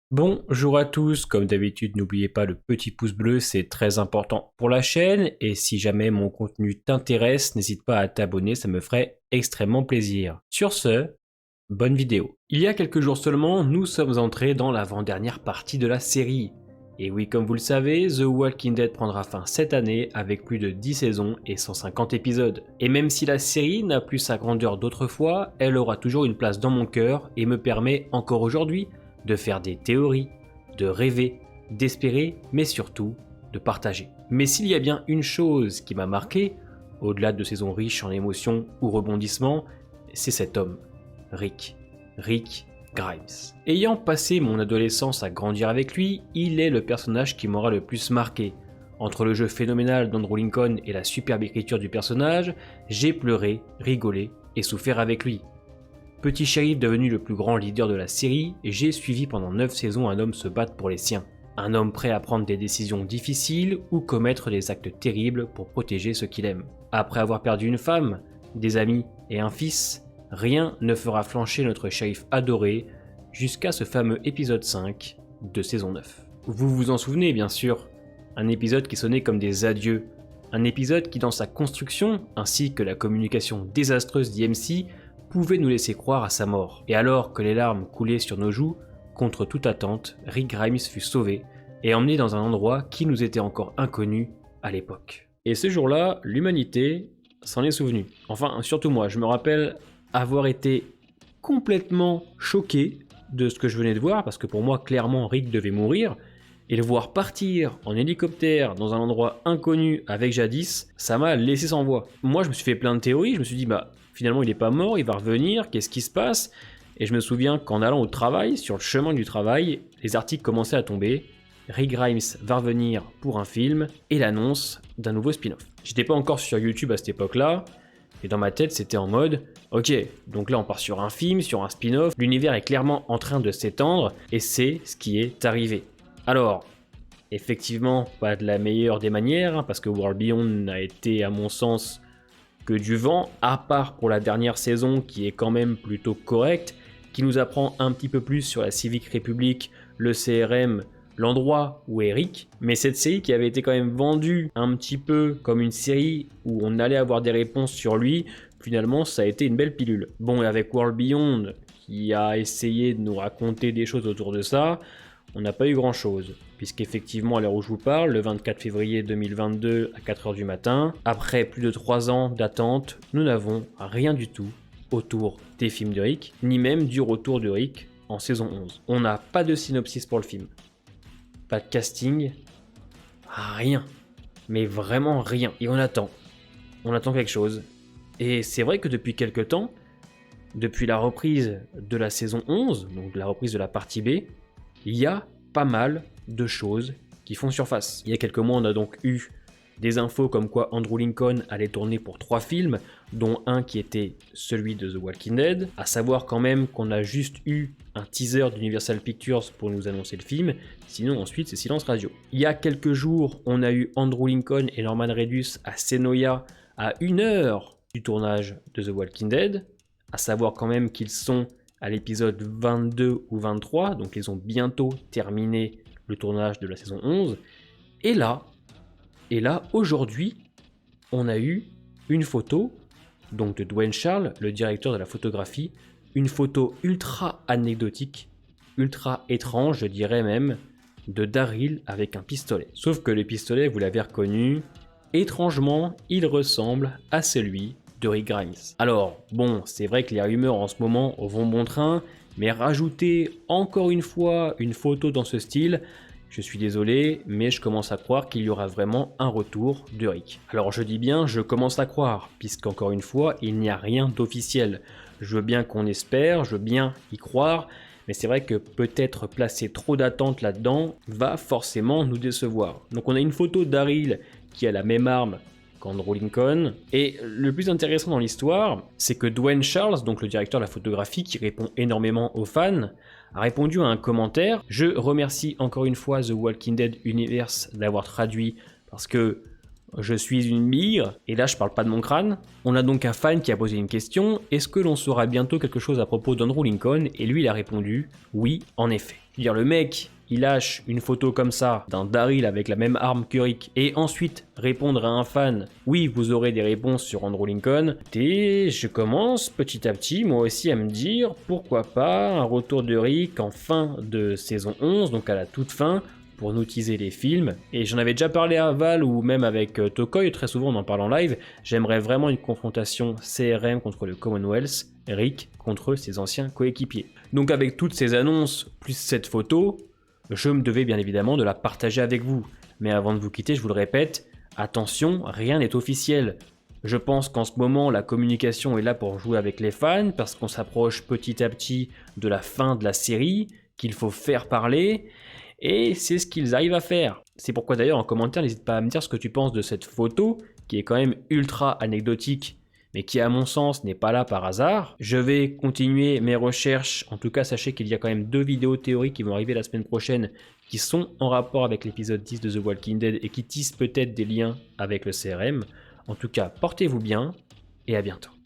Bonjour à tous, comme d'habitude n'oubliez pas le petit pouce bleu, c'est très important pour la chaîne et si jamais mon contenu t'intéresse, n'hésite pas à t'abonner, ça me ferait extrêmement plaisir. Sur ce, bonne vidéo. Il y a quelques jours seulement, nous sommes entrés dans l'avant-dernière partie de la série. Et oui, comme vous le savez, The Walking Dead prendra fin cette année avec plus de 10 saisons et 150 épisodes. Et même si la série n'a plus sa grandeur d'autrefois, elle aura toujours une place dans mon cœur et me permet encore aujourd'hui de faire des théories, de rêver, d'espérer, mais surtout de partager. Mais s'il y a bien une chose qui m'a marqué, au-delà de saisons riches en émotions ou rebondissements, c'est cet homme, Rick. Rick Grimes. Ayant passé mon adolescence à grandir avec lui, il est le personnage qui m'aura le plus marqué. Entre le jeu phénoménal d'Andrew Lincoln et la superbe écriture du personnage, j'ai pleuré, rigolé et souffert avec lui. Petit shérif devenu le plus grand leader de la série, j'ai suivi pendant 9 saisons un homme se battre pour les siens. Un homme prêt à prendre des décisions difficiles ou commettre des actes terribles pour protéger ceux qu'il aime. Après avoir perdu une femme, des amis et un fils, rien ne fera flancher notre shérif adoré jusqu'à ce fameux épisode 5 de saison 9. Vous vous en souvenez bien sûr, un épisode qui sonnait comme des adieux, un épisode qui dans sa construction ainsi que la communication désastreuse d'IMC pouvait nous laisser croire à sa mort. Et alors que les larmes coulaient sur nos joues, contre toute attente, Rick Grimes fut sauvé et emmené dans un endroit qui nous était encore inconnu à l'époque. Et ce jour-là, l'humanité s'en est souvenue. Enfin, surtout moi, je me rappelle avoir été complètement choqué de ce que je venais de voir, parce que pour moi, clairement, Rick devait mourir, et le voir partir en hélicoptère dans un endroit inconnu avec Jadis, ça m'a laissé sans voix. Moi, je me suis fait plein de théories, je me suis dit, finalement, il n'est pas mort, il va revenir, qu'est-ce qui se passe? Et je me souviens qu'en allant au travail, sur le chemin du travail, les articles commençaient à tomber. Rick Grimes va revenir pour un film et l'annonce d'un nouveau spin-off. J'étais pas encore sur YouTube à cette époque-là, et dans ma tête, c'était en mode ok, donc là on part sur un film, sur un spin-off, l'univers est clairement en train de s'étendre, et c'est ce qui est arrivé. Alors, effectivement, pas de la meilleure des manières, parce que World Beyond n'a été, à mon sens, que du vent, à part pour la dernière saison qui est quand même plutôt correcte, qui nous apprend un petit peu plus sur la Civic Republic, le CRM, l'endroit où est Rick, mais cette série qui avait été quand même vendue un petit peu comme une série où on allait avoir des réponses sur lui, finalement ça a été une belle pilule. Bon, et avec World Beyond qui a essayé de nous raconter des choses autour de ça, on n'a pas eu grand chose, puisqu'effectivement à l'heure où je vous parle, le 24 février 2022 à 4h du matin, après plus de 3 ans d'attente, nous n'avons rien du tout autour des films de Rick, ni même du retour de Rick en saison 11. On n'a pas de synopsis pour le film, pas de casting, rien, mais vraiment rien, et on attend quelque chose. Et c'est vrai que depuis quelque temps, depuis la reprise de la saison 11, donc la reprise de la partie B, il y a pas mal de choses qui font surface. Il y a quelques mois, on a donc eu des infos comme quoi Andrew Lincoln allait tourner pour 3 films, dont un qui était celui de The Walking Dead, à savoir quand même qu'on a juste eu un teaser d'Universal Pictures pour nous annoncer le film, sinon ensuite c'est silence radio. Il y a quelques jours, on a eu Andrew Lincoln et Norman Reedus à Senoia à 1 heure du tournage de The Walking Dead, à savoir quand même qu'ils sont à l'épisode 22 ou 23, donc ils ont bientôt terminé le tournage de la saison 11. Et là, aujourd'hui, on a eu une photo, donc de Dwayne Charles, le directeur de la photographie, une photo ultra anecdotique, ultra étrange, je dirais même, de Daryl avec un pistolet. Sauf que le pistolet, vous l'avez reconnu, étrangement, il ressemble à celui de Rick Grimes. Alors, bon, c'est vrai que les rumeurs en ce moment vont bon train, mais rajouter encore une fois une photo dans ce style, je suis désolé, mais je commence à croire qu'il y aura vraiment un retour de Rick. Alors je dis bien, je commence à croire, puisqu'encore une fois, il n'y a rien d'officiel. Je veux bien qu'on espère, je veux bien y croire, mais c'est vrai que peut-être placer trop d'attentes là-dedans va forcément nous décevoir. Donc on a une photo d'Daryl qui a la même arme qu'Andrew Lincoln. Et le plus intéressant dans l'histoire, c'est que Dwayne Charles, donc le directeur de la photographie qui répond énormément aux fans, a répondu à un commentaire. Je remercie encore une fois The Walking Dead Universe d'avoir traduit, parce que je suis une mire, et là je parle pas de mon crâne. On a donc un fan qui a posé une question, est-ce que l'on saura bientôt quelque chose à propos d'Andrew Lincoln? Et lui il a répondu, oui, en effet. Je veux dire, le mec, il lâche une photo comme ça d'un Daryl avec la même arme que Rick et ensuite répondre à un fan, oui, vous aurez des réponses sur Andrew Lincoln, et je commence petit à petit moi aussi à me dire pourquoi pas un retour de Rick en fin de saison 11, donc à la toute fin, pour nous teaser les films. Et j'en avais déjà parlé à Val ou même avec Tokoy, très souvent on en parle en live, j'aimerais vraiment une confrontation CRM contre le Commonwealth, Rick contre ses anciens coéquipiers. Donc avec toutes ces annonces, plus cette photo, je me devais bien évidemment de la partager avec vous. Mais avant de vous quitter, je vous le répète, attention, rien n'est officiel. Je pense qu'en ce moment, la communication est là pour jouer avec les fans, parce qu'on s'approche petit à petit de la fin de la série, qu'il faut faire parler, et c'est ce qu'ils arrivent à faire. C'est pourquoi d'ailleurs en commentaire, n'hésite pas à me dire ce que tu penses de cette photo, qui est quand même ultra anecdotique, mais qui à mon sens n'est pas là par hasard. Je vais continuer mes recherches, en tout cas sachez qu'il y a quand même 2 vidéos théoriques qui vont arriver la semaine prochaine, qui sont en rapport avec l'épisode 10 de The Walking Dead et qui tissent peut-être des liens avec le CRM. En tout cas, portez-vous bien et à bientôt.